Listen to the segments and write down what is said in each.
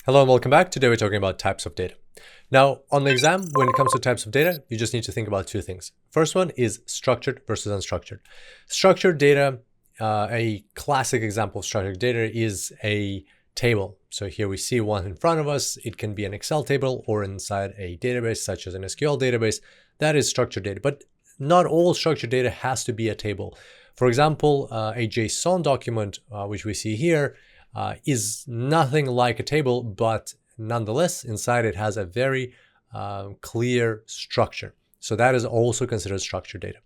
Hello and welcome back. Today we're talking about types of data. Now, on the exam, when it comes to types of data, you just need to think about two things. First one is structured versus unstructured. Structured data, a classic example of structured data is a table. So here we see one in front of us. It can be an Excel table or inside a database such as an SQL database. That is structured data, but not all structured data has to be a table. For example, a JSON document, which we see here, is nothing like a table, but nonetheless, inside it has a very clear structure. So that is also considered structured data.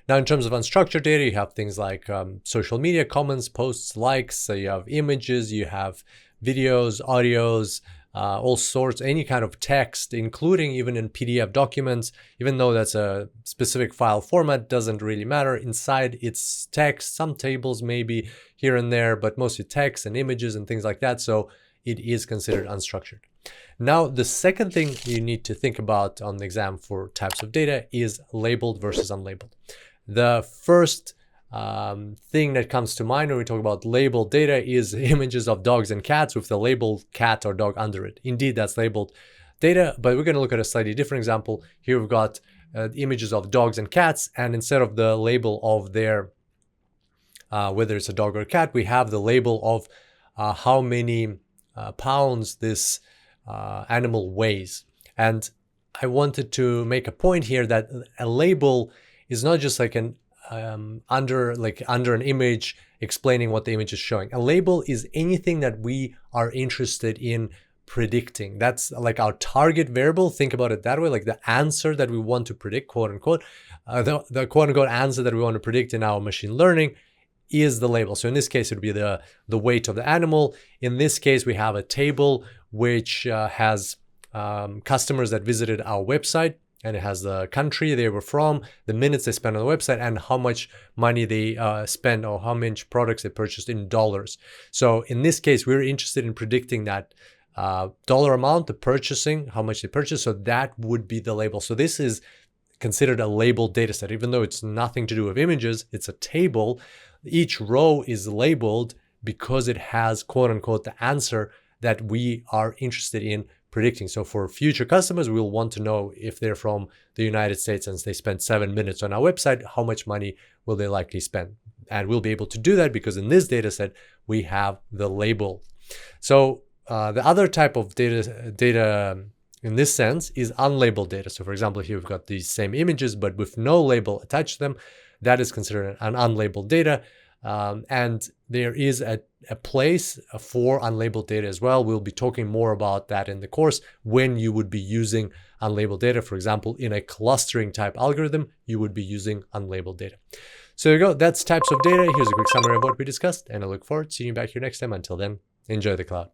Now, in terms of unstructured data, you have things like social media comments, posts, likes. So you have images, you have videos, audios, all sorts, any kind of text, including even in PDF documents. Even though that's a specific file format, doesn't really matter. Inside it's text, some tables maybe here and there, but mostly text and images and things like that. So it is considered unstructured. Now, the second thing you need to think about on the exam for types of data is labeled versus unlabeled. The first thing that comes to mind when we talk about labeled data is images of dogs and cats with the labeled cat or dog under it. Indeed, that's labeled data, but we're going to look at a slightly different example. Here we've got images of dogs and cats, and instead of the label of their, whether it's a dog or a cat, we have the label of how many pounds this animal weighs. And I wanted to make a point here that a label is not just like an under an image explaining what the image is showing. A label is anything that we are interested in predicting. That's like our target variable. Think about it that way, like the answer that we want to predict, quote unquote. The quote unquote answer that we want to predict in our machine learning is the label. So in this case, it would be the weight of the animal. In this case, we have a table which has customers that visited our website, and it has the country they were from, the minutes they spent on the website, and how much money they spent or how much products they purchased in dollars. So in this case, we're interested in predicting that dollar amount, the purchasing, how much they purchased. So that would be the label. So this is considered a labeled data set, even though it's nothing to do with images, it's a table. Each row is labeled because it has, quote unquote, the answer that we are interested in predicting. So for future customers, we'll want to know if they're from the United States and they spent 7 minutes on our website, how much money will they likely spend? And we'll be able to do that because in this data set, we have the label. So the other type of data in this sense is unlabeled data. So for example, here we've got these same images, but with no label attached to them. That is considered an unlabeled data. And there is a place for unlabeled data as well. We'll be talking more about that in the course when you would be using unlabeled data. For example, in a clustering type algorithm, you would be using unlabeled data. So there you go. That's types of data. Here's a quick summary of what we discussed, and I look forward to seeing you back here next time. Until then, enjoy the cloud.